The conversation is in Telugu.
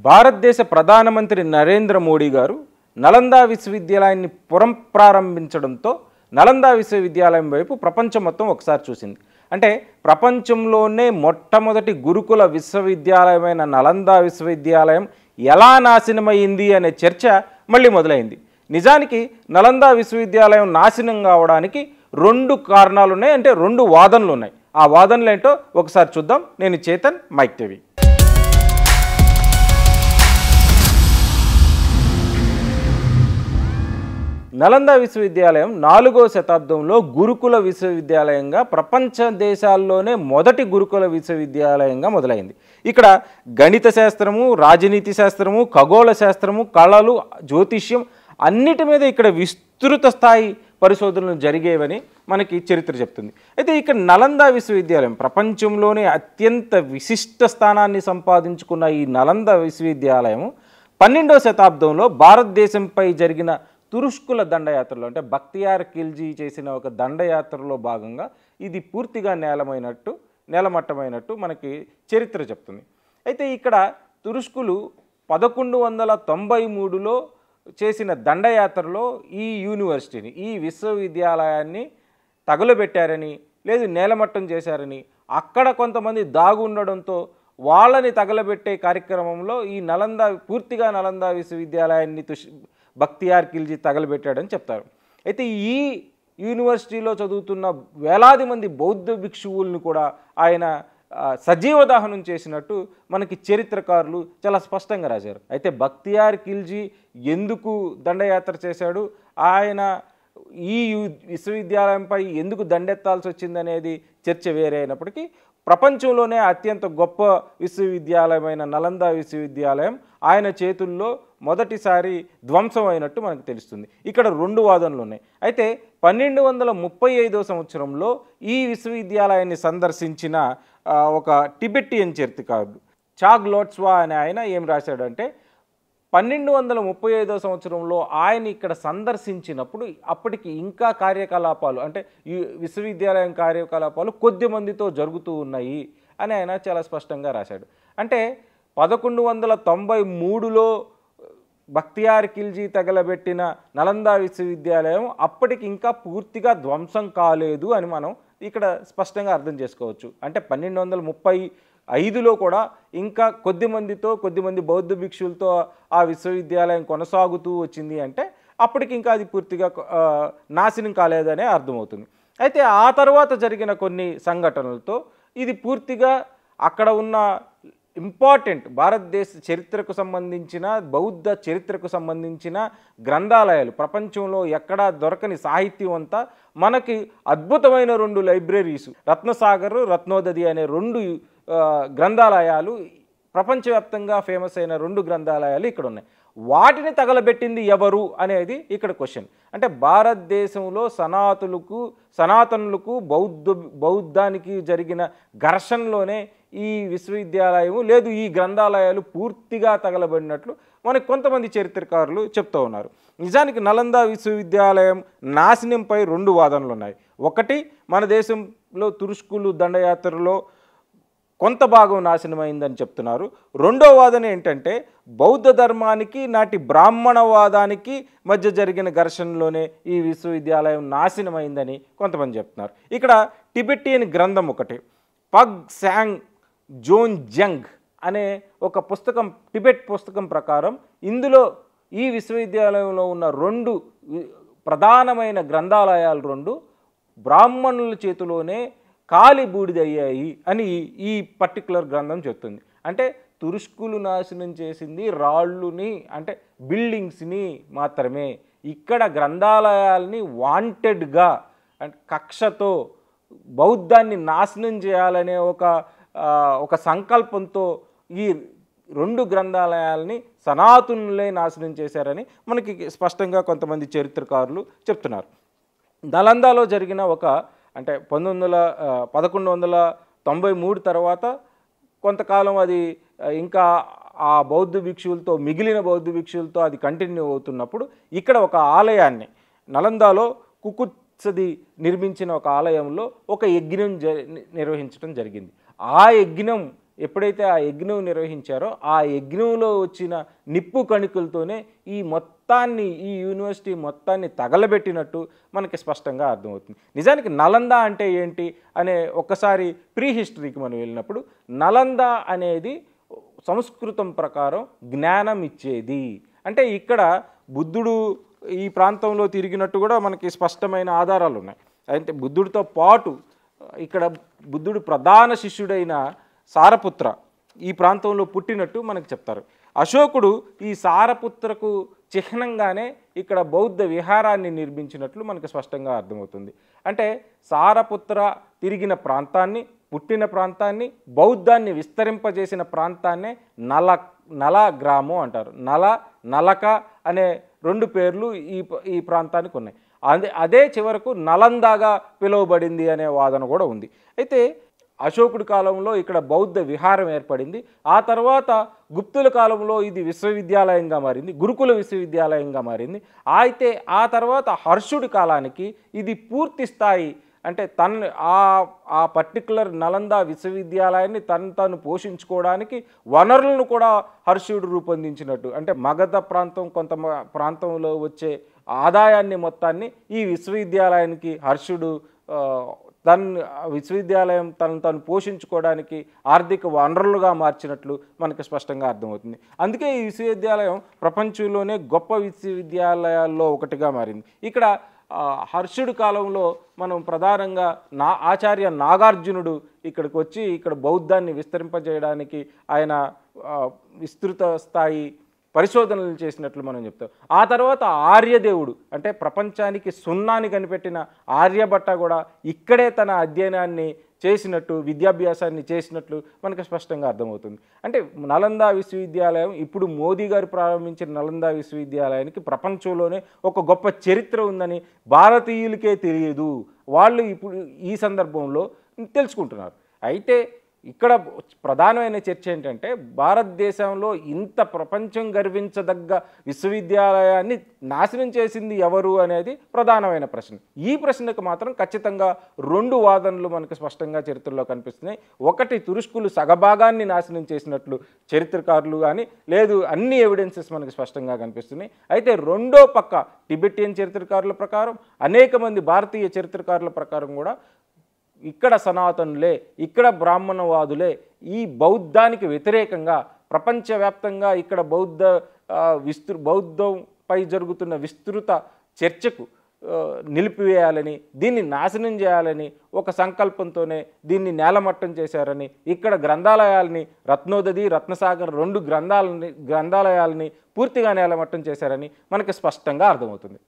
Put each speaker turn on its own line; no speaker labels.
భారతదేశ ప్రధానమంత్రి నరేంద్ర మోడీ గారు నలంద విశ్వవిద్యాలయాన్ని పునఃప్రారంభించడంతో నలంద విశ్వవిద్యాలయం వైపు ప్రపంచం మొత్తం ఒకసారి చూసింది. అంటే ప్రపంచంలోనే మొట్టమొదటి గురుకుల విశ్వవిద్యాలయమైన నలంద విశ్వవిద్యాలయం ఎలా నాశనమైంది అనే చర్చ మళ్ళీ మొదలైంది. నిజానికి నలంద విశ్వవిద్యాలయం నాశనం కావడానికి రెండు కారణాలు ఉన్నాయి, అంటే రెండు వాదనలు ఉన్నాయి. ఆ వాదనలు ఏంటో ఒకసారి చూద్దాం. నేను చేతన్, మైక్ టీవీ. నలంద విశ్వవిద్యాలయం 4వ శతాబ్దంలో గురుకుల విశ్వవిద్యాలయంగా ప్రపంచ దేశాల్లోనే మొదటి గురుకుల విశ్వవిద్యాలయంగా మొదలైంది. ఇక్కడ గణిత శాస్త్రము, రాజనీతి శాస్త్రము, ఖగోళ శాస్త్రము, కళలు, జ్యోతిష్యం అన్నిటి మీద ఇక్కడ విస్తృత స్థాయి పరిశోధనలు జరిగేవని మనకి చరిత్ర చెప్తుంది. అయితే ఇక్కడ నలంద విశ్వవిద్యాలయం ప్రపంచంలోనే అత్యంత విశిష్ట స్థానాన్ని సంపాదించుకున్న ఈ నలంద విశ్వవిద్యాలయం 12వ శతాబ్దంలో భారతదేశంపై జరిగిన తురుష్కుల దండయాత్రలో, అంటే బక్తియార్ ఖిల్జీ చేసిన ఒక దండయాత్రలో భాగంగా ఇది పూర్తిగా నేలమట్టమైనట్టు మనకి చరిత్ర చెప్తుంది. అయితే ఇక్కడ తురుష్కులు 1193లో చేసిన దండయాత్రలో ఈ యూనివర్సిటీని, ఈ విశ్వవిద్యాలయాన్ని తగులబెట్టారని, లేదు నేలమట్టం చేశారని, అక్కడ కొంతమంది దాగుండడంతో వాళ్ళని తగలబెట్టే కార్యక్రమంలో ఈ పూర్తిగా నలంద విశ్వవిద్యాలయాన్ని బక్తియార్ ఖిల్జీ తగలబెట్టాడని చెప్తారు. అయితే ఈ యూనివర్సిటీలో చదువుతున్న వేలాది మంది బౌద్ధ భిక్షువుల్ని కూడా ఆయన సజీవ దహనం చేసినట్టు మనకి చరిత్రకారులు చాలా స్పష్టంగా రాశారు. అయితే బక్తియార్ ఖిల్జీ ఎందుకు దండయాత్ర చేశాడు, ఆయన ఈ విశ్వవిద్యాలయంపై ఎందుకు దండెత్తాల్సి వచ్చిందనేది చర్చ వేరే అయినప్పటికీ ప్రపంచంలోనే అత్యంత గొప్ప విశ్వవిద్యాలయమైన నలంద విశ్వవిద్యాలయం ఆయన చేతుల్లో మొదటిసారి ధ్వంసం అయినట్టు మనకు తెలుస్తుంది. ఇక్కడ రెండు వాదనలు ఉన్నాయి. అయితే 1235వ సంవత్సరంలో ఈ విశ్వవిద్యాలయాన్ని సందర్శించిన ఒక టిబెటియన్ చరిత్రకారుడు చాగ్ లోట్స్వా అనే ఆయన ఏం రాశాడంటే 1235వ సంవత్సరంలో ఆయన ఇక్కడ సందర్శించినప్పుడు అప్పటికి ఇంకా కార్యకలాపాలు, అంటే ఈ విశ్వవిద్యాలయం కార్యకలాపాలు కొద్ది మందితో జరుగుతూ ఉన్నాయి అని ఆయన చాలా స్పష్టంగా రాశాడు. అంటే 1193లో బక్తియార్ ఖిల్జీ తగలబెట్టిన నలంద విశ్వవిద్యాలయం అప్పటికి ఇంకా పూర్తిగా ధ్వంసం కాలేదు అని మనం ఇక్కడ స్పష్టంగా అర్థం చేసుకోవచ్చు. అంటే 1235లో కూడా ఇంకా కొద్దిమంది బౌద్ధ భిక్షులతో ఆ విశ్వవిద్యాలయం కొనసాగుతూ వచ్చింది, అంటే అప్పటికి ఇంకా అది పూర్తిగా నాశనం కాలేదనే అర్థమవుతుంది. అయితే ఆ తర్వాత జరిగిన కొన్ని సంఘటనలతో ఇది పూర్తిగా అక్కడ ఉన్న ఇంపార్టెంట్ భారతదేశ చరిత్రకు సంబంధించిన, బౌద్ధ చరిత్రకు సంబంధించిన గ్రంథాలయాలు, ప్రపంచంలో ఎక్కడా దొరకని సాహిత్యం అంతా మనకి అద్భుతమైన 2 లైబ్రరీస్, రత్నసాగర్, రత్నోదధి అనే 2 గ్రంథాలయాలు, ప్రపంచవ్యాప్తంగా ఫేమస్ అయిన 2 గ్రంథాలయాలు ఇక్కడ ఉన్నాయి. వాటిని తగలబెట్టింది ఎవరు అనేది ఇక్కడ క్వశ్చన్. అంటే భారతదేశంలో సనాతనులకు బౌద్ధానికి జరిగిన ఘర్షణలోనే ఈ విశ్వవిద్యాలయం లేదు ఈ గ్రంథాలయాలు పూర్తిగా తగలబడినట్లు మనకు కొంతమంది చరిత్రకారులు చెప్తూ ఉన్నారు. నిజానికి నలంద విశ్వవిద్యాలయం నాశనంపై 2 వాదనలు ఉన్నాయి. ఒకటి, మన దేశంలో తురుష్కులు దండయాత్రలో కొంత భాగం నాశనమైందని చెప్తున్నారు. రెండో వాదన ఏంటంటే బౌద్ధ ధర్మానికి నాటి బ్రాహ్మణవాదానికి మధ్య జరిగిన ఘర్షణలోనే ఈ విశ్వవిద్యాలయం నాశనమైందని కొంతమంది చెప్తున్నారు. ఇక్కడ టిబెటియన్ గ్రంథం ఒకటి, పగ్ శాంగ్ జోన్ జంగ్ అనే ఒక పుస్తకం, టిబెట్ పుస్తకం ప్రకారం ఇందులో ఈ విశ్వవిద్యాలయంలో ఉన్న 2 ప్రధానమైన గ్రంథాలయాలు 2 బ్రాహ్మణుల చేతిలోనే కాలి బూడిదయ్యాయి అని ఈ పర్టికులర్ గ్రంథం చెప్తుంది. అంటే తురుష్కులు నాశనం చేసింది రాళ్ళుని, అంటే బిల్డింగ్స్ని మాత్రమే. ఇక్కడ గ్రంథాలయాల్ని వాంటెడ్గా, అంటే కక్షతో బౌద్ధాన్ని నాశనం చేయాలనే ఒక సంకల్పంతో ఈ 2 గ్రంథాలయాల్ని సనాతనులే నాశనం చేశారని మనకి స్పష్టంగా కొంతమంది చరిత్రకారులు చెప్తున్నారు. నలందలో జరిగిన అంటే 1193 తర్వాత కొంతకాలం అది ఇంకా ఆ మిగిలిన బౌద్ధ భిక్షువులతో అది కంటిన్యూ అవుతున్నప్పుడు ఇక్కడ ఒక ఆలయాన్ని నలందలో కుకుత్సది నిర్మించిన ఒక ఆలయంలో ఒక యజ్ఞం నిర్వహించడం జరిగింది. ఆ యజ్ఞం ఎప్పుడైతే ఆ యజ్ఞం నిర్వహించారో ఆ యజ్ఞంలో వచ్చిన నిప్పు కణికలతోనే ఈ యూనివర్సిటీ మొత్తాన్ని తగలబెట్టినట్టు మనకి స్పష్టంగా అర్థమవుతుంది. నిజానికి నలంద అంటే ఏంటి అనే ఒక్కసారి ప్రీ హిస్టరీకి మనం వెళ్ళినప్పుడు, నలంద అనేది సంస్కృతం ప్రకారం జ్ఞానం ఇచ్చేది. అంటే ఇక్కడ బుద్ధుడు ఈ ప్రాంతంలో తిరిగినట్టు కూడా మనకి స్పష్టమైన ఆధారాలు ఉన్నాయి. అంటే బుద్ధుడితో పాటు ఇక్కడ బుద్ధుడు ప్రధాన శిష్యుడైన సారపుత్ర ఈ ప్రాంతంలో పుట్టినట్టు మనకు చెప్తారు. అశోకుడు ఈ సారపుత్రకు చిహ్నంగానే ఇక్కడ బౌద్ధ విహారాన్ని నిర్మించినట్లు మనకు స్పష్టంగా అర్థమవుతుంది. అంటే సారపుత్ర తిరిగిన ప్రాంతాన్ని, పుట్టిన ప్రాంతాన్ని, బౌద్ధాన్ని విస్తరింపజేసిన ప్రాంతాన్నే నల గ్రామం అంటారు. నలక అనే 2 పేర్లు ఈ ప్రాంతానికి ఉన్నాయి. అదే చివరకు నలందాగా పిలువబడింది అనే వాదన కూడా ఉంది. అయితే అశోకుడి కాలంలో ఇక్కడ బౌద్ధ విహారం ఏర్పడింది. ఆ తర్వాత గుప్తుల కాలంలో ఇది విశ్వవిద్యాలయంగా మారింది, గురుకుల విశ్వవిద్యాలయంగా మారింది. అయితే ఆ తర్వాత హర్షుడి కాలానికి ఇది పూర్తి స్థాయి, అంటే ఆ పర్టికులర్ నలంద విశ్వవిద్యాలయాన్ని తను పోషించుకోవడానికి వనరులను కూడా హర్షుడు రూపొందించినట్టు, అంటే మగధ ప్రాంతం కొంత ప్రాంతంలో వచ్చే ఆదాయాన్ని మొత్తాన్ని ఈ విశ్వవిద్యాలయానికి హర్షుడు విశ్వవిద్యాలయం తను పోషించుకోవడానికి ఆర్థిక వనరులుగా మార్చినట్లు మనకు స్పష్టంగా అర్థమవుతుంది. అందుకే ఈ విశ్వవిద్యాలయం ప్రపంచంలోనే గొప్ప విశ్వవిద్యాలయాల్లో ఒకటిగా మారింది. ఇక్కడ హర్షుడి కాలంలో మనం ప్రధానంగా ఆచార్య నాగార్జునుడు ఇక్కడికి వచ్చి ఇక్కడ బౌద్ధాన్ని విస్తరింపజేయడానికి ఆయన విస్తృత స్థాయి పరిశోధనలు చేసినట్లు మనం చెప్తాం. ఆ తర్వాత ఆర్యదేవుడు, అంటే ప్రపంచానికి సున్నాని కనిపెట్టిన ఆర్యభట్ట కూడా ఇక్కడే తన అధ్యయనాన్ని చేసినట్టు, విద్యాభ్యాసాన్ని చేసినట్లు మనకు స్పష్టంగా అర్థమవుతుంది. అంటే నలంద విశ్వవిద్యాలయం, ఇప్పుడు మోదీ గారు ప్రారంభించిన నలంద విశ్వవిద్యాలయానికి ప్రపంచంలోనే ఒక గొప్ప చరిత్ర ఉందని భారతీయులకే తెలియదు. వాళ్ళు ఇప్పుడు ఈ సందర్భంలో తెలుసుకుంటున్నారు. అయితే ఇక్కడ ప్రధానమైన చర్చ ఏంటంటే, భారతదేశంలో ఇంత ప్రపంచం గర్వించదగ్గ విశ్వవిద్యాలయాన్ని నాశనం చేసింది ఎవరు అనేది ప్రధానమైన ప్రశ్న. ఈ ప్రశ్నకు మాత్రం ఖచ్చితంగా 2 వాదనలు మనకు స్పష్టంగా చరిత్రలో కనిపిస్తున్నాయి. ఒకటి, తురుష్కులు సగభాగాన్ని నాశనం చేసినట్లు చరిత్రకారులు కానీ, లేదు అన్ని ఎవిడెన్సెస్ మనకు స్పష్టంగా కనిపిస్తున్నాయి. అయితే రెండో పక్క టిబెటియన్ చరిత్రకారుల ప్రకారం, అనేక మంది భారతీయ చరిత్రకారుల ప్రకారం కూడా ఇక్కడ సనాతనులే, ఇక్కడ బ్రాహ్మణవాదులే ఈ బౌద్ధానికి వ్యతిరేకంగా ప్రపంచవ్యాప్తంగా ఇక్కడ బౌద్ధంపై జరుగుతున్న విస్తృత చర్చకు నిలిపివేయాలని, దీన్ని నాశనం చేయాలని ఒక సంకల్పంతోనే దీన్ని నేలమట్టం చేశారని, ఇక్కడ గ్రంథాలయాల్ని రత్నోదది, రత్నసాగర్ 2 గ్రంథాలయాల్ని పూర్తిగా నేలమట్టం చేశారని మనకు స్పష్టంగా అర్థమవుతుంది.